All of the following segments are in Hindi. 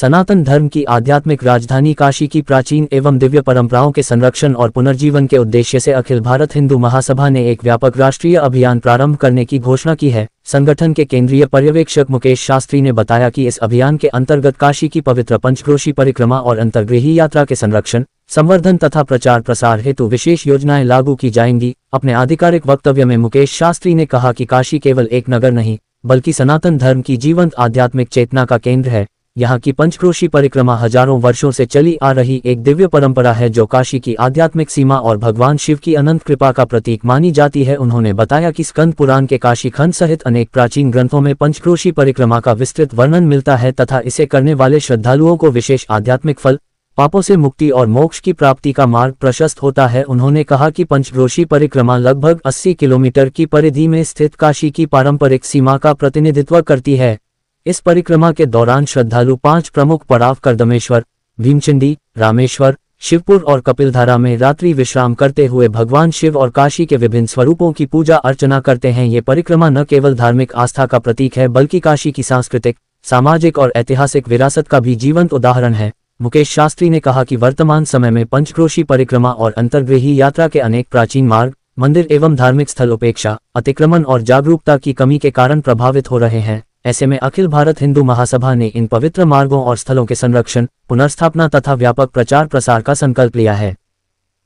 सनातन धर्म की आध्यात्मिक राजधानी काशी की प्राचीन एवं दिव्य परंपराओं के संरक्षण और पुनर्जीवन के उद्देश्य से अखिल भारत हिंदू महासभा ने एक व्यापक राष्ट्रीय अभियान प्रारंभ करने की घोषणा की है। संगठन के केंद्रीय पर्यवेक्षक मुकेश शास्त्री ने बताया कि इस अभियान के अंतर्गत काशी की पवित्र पंचक्रोशी परिक्रमा और अंतर्गृही यात्रा के संरक्षण, संवर्धन तथा प्रचार प्रसार हेतु विशेष योजनाएं लागू की जाएंगी। अपने आधिकारिक वक्तव्य में मुकेश शास्त्री ने कहा कि काशी केवल एक नगर नहीं, बल्कि सनातन धर्म की जीवंत आध्यात्मिक चेतना का केंद्र है। यहाँ की पंचक्रोशी परिक्रमा हजारों वर्षों से चली आ रही एक दिव्य परंपरा है जो काशी की आध्यात्मिक सीमा और भगवान शिव की अनंत कृपा का प्रतीक मानी जाती है। उन्होंने बताया कि स्कंद पुराण के काशी खंड सहित अनेक प्राचीन ग्रंथों में पंचक्रोशी परिक्रमा का विस्तृत वर्णन मिलता है तथा इसे करने वाले श्रद्धालुओं को विशेष आध्यात्मिक फल, पापों से मुक्ति और मोक्ष की प्राप्ति का मार्ग प्रशस्त होता है। उन्होंने कहा कि पंचक्रोशी परिक्रमा लगभग 80 किलोमीटर की परिधि में स्थित काशी की पारंपरिक सीमा का प्रतिनिधित्व करती है। इस परिक्रमा के दौरान श्रद्धालु 5 प्रमुख पड़ाव कर्दमेश्वर, भीमचंडी, रामेश्वर, शिवपुर और कपिलधारा में रात्रि विश्राम करते हुए भगवान शिव और काशी के विभिन्न स्वरूपों की पूजा अर्चना करते हैं। ये परिक्रमा न केवल धार्मिक आस्था का प्रतीक है बल्कि काशी की सांस्कृतिक, सामाजिक और ऐतिहासिक विरासत का भी जीवंत उदाहरण है। मुकेश शास्त्री ने कहा कि वर्तमान समय में पंचक्रोशी परिक्रमा और अंतर्गृही यात्रा के अनेक प्राचीन मार्ग, मंदिर एवं धार्मिक स्थल उपेक्षा, अतिक्रमण और जागरूकता की कमी के कारण प्रभावित हो रहे हैं। ऐसे में अखिल भारत हिंदू महासभा ने इन पवित्र मार्गों और स्थलों के संरक्षण, पुनर्स्थापना तथा व्यापक प्रचार प्रसार का संकल्प लिया है।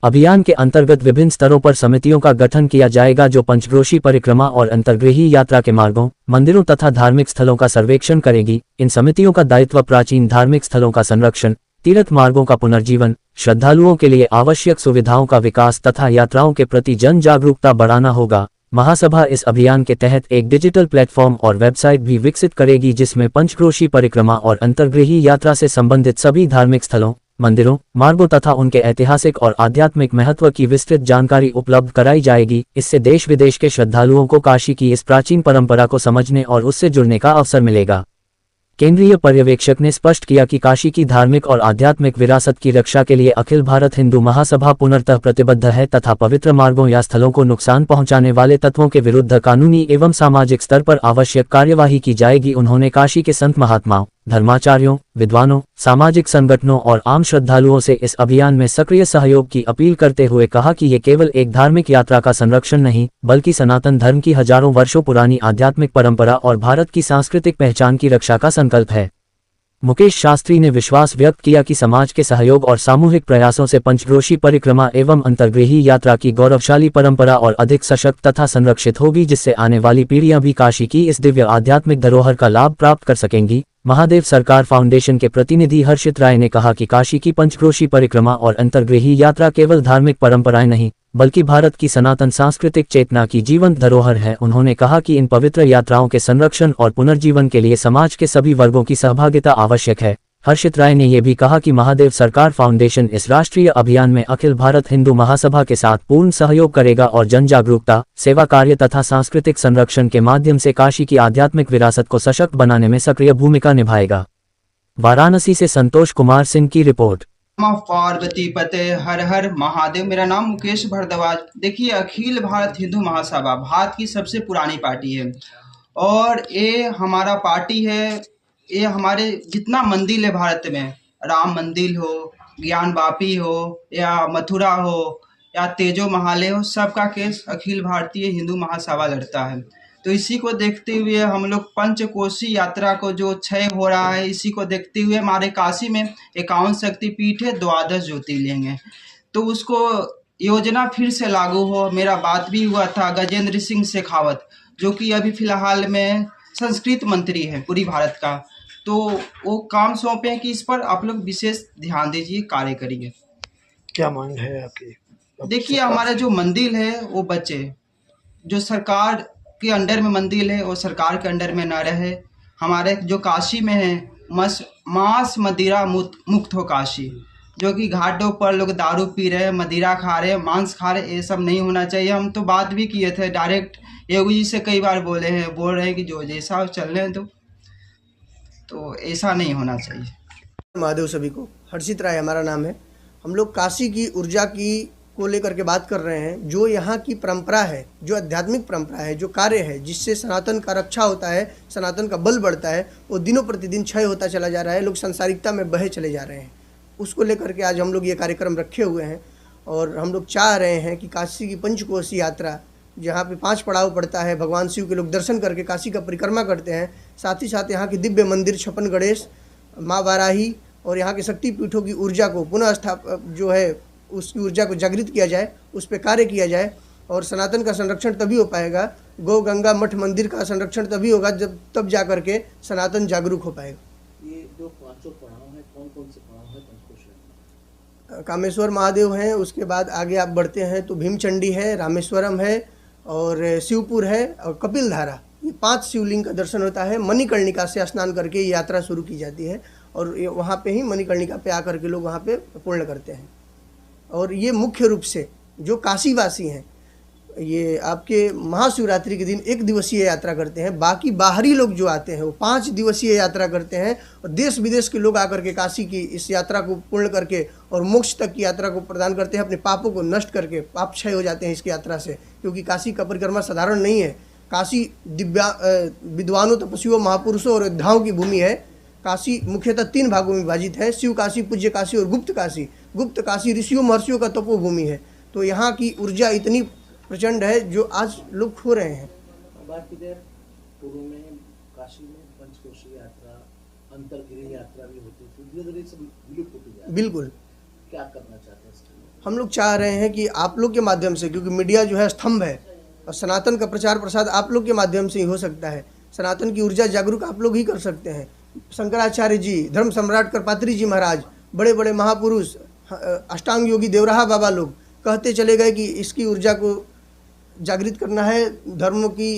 अभियान के अंतर्गत विभिन्न स्तरों पर समितियों का गठन किया जाएगा जो पंचक्रोशी परिक्रमा और अंतर्गृही यात्रा के मार्गों, मंदिरों तथा धार्मिक स्थलों का सर्वेक्षण करेगी। इन समितियों का दायित्व प्राचीन धार्मिक स्थलों का संरक्षण, तीर्थ मार्गों का पुनर्जीवन, श्रद्धालुओं के लिए आवश्यक सुविधाओं का विकास तथा यात्राओं के प्रति जन जागरूकता बढ़ाना होगा। महासभा इस अभियान के तहत एक डिजिटल प्लेटफॉर्म और वेबसाइट भी विकसित करेगी जिसमें पंचक्रोशी परिक्रमा और अंतर्गृही यात्रा से संबंधित सभी धार्मिक स्थलों, मंदिरों, मार्गों तथा उनके ऐतिहासिक और आध्यात्मिक महत्व की विस्तृत जानकारी उपलब्ध कराई जाएगी। इससे देश विदेश के श्रद्धालुओं को काशी की इस प्राचीन परंपरा को समझने और उससे जुड़ने का अवसर मिलेगा। केंद्रीय पर्यवेक्षक ने स्पष्ट किया कि काशी की धार्मिक और आध्यात्मिक विरासत की रक्षा के लिए अखिल भारत हिंदू महासभा पूर्णतः प्रतिबद्ध है तथा पवित्र मार्गों या स्थलों को नुकसान पहुंचाने वाले तत्वों के विरुद्ध कानूनी एवं सामाजिक स्तर पर आवश्यक कार्यवाही की जाएगी। उन्होंने काशी के संत महात्माओं, धर्माचार्यों, विद्वानों, सामाजिक संगठनों और आम श्रद्धालुओं से इस अभियान में सक्रिय सहयोग की अपील करते हुए कहा कि ये केवल एक धार्मिक यात्रा का संरक्षण नहीं, बल्कि सनातन धर्म की हजारों वर्षों पुरानी आध्यात्मिक परंपरा और भारत की सांस्कृतिक पहचान की रक्षा का संकल्प है। मुकेश शास्त्री ने विश्वास व्यक्त किया कि समाज के सहयोग और सामूहिक प्रयासों से पंचक्रोशी परिक्रमा एवं अंतर्गृही यात्रा की गौरवशाली परंपरा और अधिक सशक्त तथा संरक्षित होगी जिससे आने वाली पीढ़ियां भी काशी की इस दिव्य आध्यात्मिक धरोहर का लाभ प्राप्त कर सकेंगी। महादेव सरकार फाउंडेशन के प्रतिनिधि हर्षित राय ने कहा कि काशी की पंचक्रोशी परिक्रमा और अंतर्गृही यात्रा केवल धार्मिक परंपराएं नहीं, बल्कि भारत की सनातन सांस्कृतिक चेतना की जीवंत धरोहर है। उन्होंने कहा कि इन पवित्र यात्राओं के संरक्षण और पुनर्जीवन के लिए समाज के सभी वर्गों की सहभागिता आवश्यक है। हर्षित राय ने यह भी कहा कि महादेव सरकार फाउंडेशन इस राष्ट्रीय अभियान में अखिल भारत हिंदू महासभा के साथ पूर्ण सहयोग करेगा और जन जागरूकता, सेवा कार्य तथा सांस्कृतिक संरक्षण के माध्यम से काशी की आध्यात्मिक विरासत को सशक्त बनाने में सक्रिय भूमिका निभाएगा। वाराणसी से संतोष कुमार सिंह की रिपोर्ट। पार्वती पते हर हर महादेव। मेरा नाम मुकेश भारद्वाज। देखिए, अखिल भारत हिंदू महासभा भारत की सबसे पुरानी पार्टी है और ये हमारा पार्टी है। ये हमारे जितना मंदिर है भारत में, राम मंदिर हो, ज्ञान वापी हो या मथुरा हो या तेजो महाले हो, सबका केस अखिल भारतीय हिंदू महासभा लड़ता है। तो इसी को देखते हुए हम लोग पंचकोशी यात्रा को जो क्षय हो रहा है, इसी को देखते हुए हमारे काशी में 51 शक्तिपीठ है, 12 ज्योतिर्लिंग है, तो उसको योजना फिर से लागू हो। मेरा बात भी हुआ था गजेंद्र सिंह शेखावत, जो कि अभी फिलहाल में संस्कृत मंत्री है पूरी भारत का, तो वो काम सौंपे हैं कि इस पर आप लोग विशेष ध्यान दीजिए, कार्य करिए। क्या मांग है आपकी? देखिए, हमारा जो मंदिर है वो बचे, जो सरकार के अंडर में मंदिर है वो सरकार के अंडर में न रहे। हमारे जो काशी में है मांस मदिरा मुक्त हो काशी, जो कि घाटों पर लोग दारू पी रहे हैं, मदिरा खा रहे हैं, मांस खा रहे हैं, ये सब नहीं होना चाहिए। हम तो बात भी किए थे डायरेक्ट, योगी जी से कई बार बोल रहे हैं कि जो जैसा चल रहे हैं तो ऐसा नहीं होना चाहिए। महादेव सभी को। हर्षित राय हमारा नाम है। हम लोग काशी की ऊर्जा की को लेकर के बात कर रहे हैं। जो यहाँ की परंपरा है, जो आध्यात्मिक परंपरा है, जो कार्य है जिससे सनातन का रक्षा होता है, सनातन का बल बढ़ता है, वो दिनों प्रतिदिन क्षय होता चला जा रहा है। लोग सांसारिकता में बहे चले जा रहे हैं। उसको लेकर के आज हम लोग ये कार्यक्रम रखे हुए हैं और हम लोग चाह रहे हैं कि काशी की पंचकोसी यात्रा, जहाँ पे 5 पड़ाव पड़ता है, भगवान शिव के लोग दर्शन करके काशी का परिक्रमा करते हैं। साथ ही साथ यहाँ के दिव्य मंदिर 56 गणेश, माँ वाराही और यहाँ के शक्तिपीठों की ऊर्जा को पुनः जो है उसकी ऊर्जा को जागृत किया जाए, उस पर कार्य किया जाए। और सनातन का संरक्षण तभी हो पाएगा, गौ गंगा मठ मंदिर का संरक्षण तभी होगा जब तब जा करके सनातन जागरूक हो पाएगा। ये जो 5 पड़ाव हैं, कौन कौन से पड़ाव हैं पंचकोश में? कामेश्वर महादेव हैं, उसके बाद आगे आप बढ़ते हैं तो भीमचंडी है, रामेश्वरम है और शिवपुर है और कपिल धारा। ये 5 शिवलिंग का दर्शन होता है। मणिकर्णिका से स्नान करके ये यात्रा शुरू की जाती है और वहाँ पे ही मणिकर्णिका पे आकर के लोग वहाँ पे पूर्ण करते हैं। और ये मुख्य रूप से जो काशीवासी हैं, ये आपके महाशिवरात्रि के दिन 1 दिवसीय यात्रा करते हैं। बाकी बाहरी लोग जो आते हैं वो 5 दिवसीय यात्रा करते हैं और देश विदेश के लोग आकर के काशी की इस यात्रा को पूर्ण करके और मोक्ष तक की यात्रा को प्रदान करते हैं। अपने पापों को नष्ट करके पाप क्षय हो जाते हैं इस यात्रा से, क्योंकि काशी का परिक्रमा साधारण नहीं है। काशी विद्वानों, तपस्वियों, महापुरुषों और योद्धाओं की भूमि है। काशी मुख्यतः 3 भागों में विभाजित है, शिव काशी, पूज्य काशी और गुप्त काशी। गुप्त काशी ऋषियों महर्षियों का तपोभूमि है। तो यहाँ की ऊर्जा इतनी प्रचंड है जो आज लोग खो रहे हैं। बात की जाए, पूर्व में काशी में पंचकोशी यात्रा, अंतरगिरि यात्रा भी होती थी, धीरे-धीरे सब विलुप्त होती जा रही है। बिल्कुल। क्या करना चाहते हैं इसके लिए? हम लोग चाह रहे हैं कि आप लोग के माध्यम से, क्योंकि मीडिया जो है स्तंभ है और सनातन का प्रचार प्रसार आप लोग के माध्यम से ही हो सकता है। सनातन की ऊर्जा जागरूक आप लोग ही कर सकते हैं। शंकराचार्य जी, धर्म सम्राट करपात्री जी महाराज, बड़े बड़े महापुरुष, अष्टांग योगी देवराहा बाबा लोग कहते चले गए कि इसकी ऊर्जा को जागृत करना है, धर्म की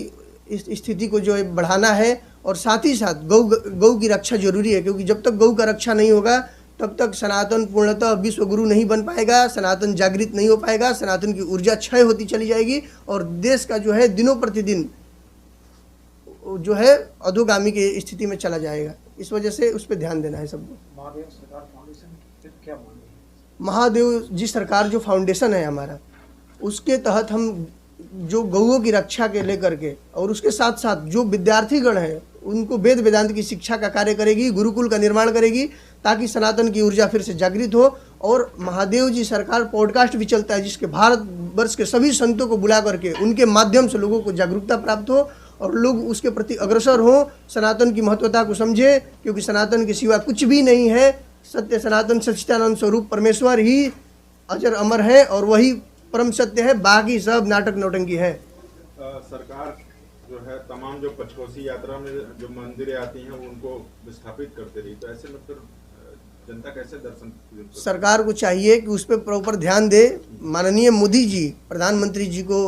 इस स्थिति को जो है बढ़ाना है और साथ ही साथ गौ की रक्षा जरूरी है, क्योंकि जब तक गौ का रक्षा नहीं होगा तब तक सनातन पूर्णतः विश्व गुरु नहीं बन पाएगा, सनातन जागृत नहीं हो पाएगा, सनातन की ऊर्जा क्षय होती चली जाएगी और देश का जो है दिनों प्रतिदिन जो है अधोगामी की स्थिति में चला जाएगा। इस वजह से उस पर ध्यान देना है सबको। महादेव सरकार फाउंडेशन फिर क्या मांगे? महादेव जी सरकार जो फाउंडेशन है हमारा, उसके तहत हम जो गौओं की रक्षा के लेकर के और उसके साथ साथ जो विद्यार्थीगण हैं उनको वेद वेदांत की शिक्षा का कार्य करेगी, गुरुकुल का निर्माण करेगी, ताकि सनातन की ऊर्जा फिर से जागृत हो। और महादेव जी सरकार पॉडकास्ट भी चलता है, जिसके भारत वर्ष के सभी संतों को बुला करके उनके माध्यम से लोगों को जागरूकता प्राप्त हो और लोग उसके प्रति अग्रसर हों, सनातन की महत्वता को समझे, क्योंकि सनातन के सिवा कुछ भी नहीं है। सत्य सनातन सच्चिदानंद स्वरूप परमेश्वर ही अजर अमर है और वही परम सत्य है, बाकी सब नाटक नौटंकी है। सरकार जो है तमाम जो पंचकोशी यात्रा में जो मंदिरें आती हैं उनको विस्थापित करते रही, तो ऐसे में फिर जनता कैसे दर्शन? सरकार को चाहिए कि उस पर प्रॉपर ध्यान दे। माननीय मोदी जी, प्रधानमंत्री जी को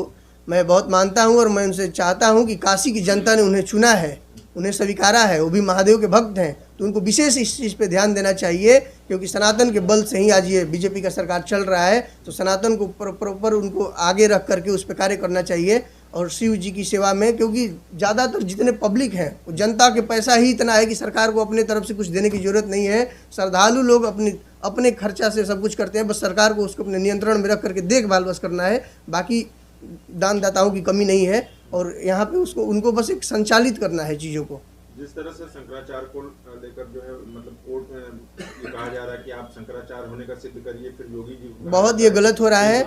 मैं बहुत मानता हूं और मैं उनसे चाहता हूं कि काशी की जनता ने उन्हें चुना है, उन्हें स्वीकारा है, वो भी महादेव के भक्त हैं, तो उनको विशेष इस चीज़ पे ध्यान देना चाहिए, क्योंकि सनातन के बल से ही आज ये बीजेपी का सरकार चल रहा है। तो सनातन को प्रॉपर उनको आगे रख करके उस पर कार्य करना चाहिए और शिव जी की सेवा में, क्योंकि ज़्यादातर जितने पब्लिक हैं वो जनता के पैसा ही इतना है कि सरकार को अपने तरफ से कुछ देने की ज़रूरत नहीं है। श्रद्धालु लोग अपने खर्चा से सब कुछ करते हैं, बस सरकार को उसको अपने नियंत्रण में रख करके देखभाल बस करना है। बाकी दानदाताओं की कमी नहीं है और यहाँ पे उनको बस एक संचालित करना है चीज़ों को। जिस तरह से शंकराचार्य को लेकर जो है मतलब कोर्ट में ये कहा जा रहा है कि आप शंकराचार्य होने का सिद्ध करिए, फिर योगी जी बहुत ये गलत हो रहा है।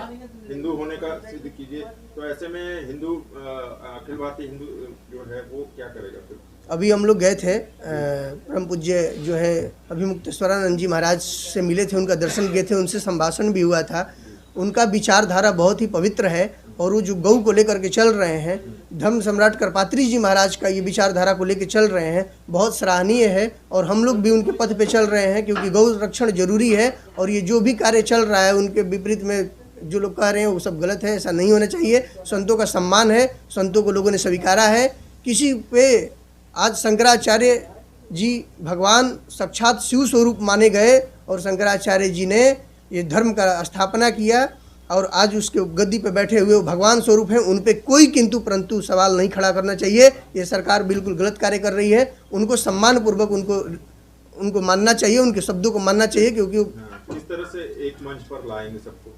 हिंदू होने का सिद्ध कीजिए, तो ऐसे में हिंदू अखिल भारतीय हिंदू जो है वो क्या करेगा फिर? अभी हम लोग गए थे, परम पूज्य जो है अभिमुक्तेश्वरानंद जी महाराज से मिले थे, उनका दर्शन किए थे, उनसे संभाषण भी हुआ था। उनका विचारधारा बहुत ही पवित्र है और वो जो गौ को लेकर के चल रहे हैं, धर्म सम्राट करपात्री जी महाराज का ये विचारधारा को लेकर चल रहे हैं, बहुत सराहनीय है और हम लोग भी उनके पथ पे चल रहे हैं, क्योंकि गौ रक्षण जरूरी है। और ये जो भी कार्य चल रहा है उनके विपरीत में जो लोग कह रहे हैं वो सब गलत है, ऐसा नहीं होना चाहिए। संतों का सम्मान है, संतों को लोगों ने स्वीकारा है। किसी पे आज शंकराचार्य जी भगवान साक्षात शिव स्वरूप माने गए और शंकराचार्य जी ने ये धर्म का स्थापना किया और आज उसके गद्दी पे बैठे हुए वो भगवान स्वरूप हैं। उन पे कोई किंतु परंतु सवाल नहीं खड़ा करना चाहिए। ये सरकार बिल्कुल गलत कार्य कर रही है। उनको सम्मानपूर्वक उनको मानना चाहिए, उनके शब्दों को मानना चाहिए, क्योंकि किस तरह से एक मंच पर लाएंगे सबको?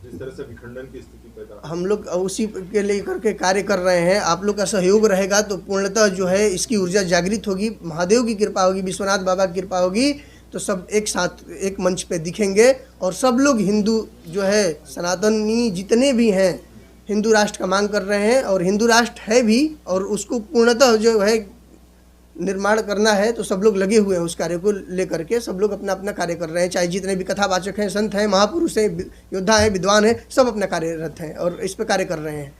जिस तरह से विखंडन की स्थिति पैदा हम लोग उसी के लेकर के कार्य कर रहे हैं। आप लोग का सहयोग रहेगा तो पूर्णतः जो है इसकी ऊर्जा जागृत होगी, महादेव की कृपा होगी, विश्वनाथ बाबा की कृपा होगी, तो सब एक साथ एक मंच पे दिखेंगे और सब लोग हिंदू जो है सनातनी जितने भी हैं हिंदू राष्ट्र का मांग कर रहे हैं और हिंदू राष्ट्र है भी और उसको पूर्णतः जो है निर्माण करना है, तो सब लोग लगे हुए हैं उस कार्य को लेकर के। सब लोग अपना अपना कार्य कर रहे हैं, चाहे जितने भी कथावाचक हैं, संत हैं, महापुरुष हैं, योद्धा हैं, विद्वान हैं, सब अपना कार्यरत हैं और इस पे कार्य कर रहे हैं।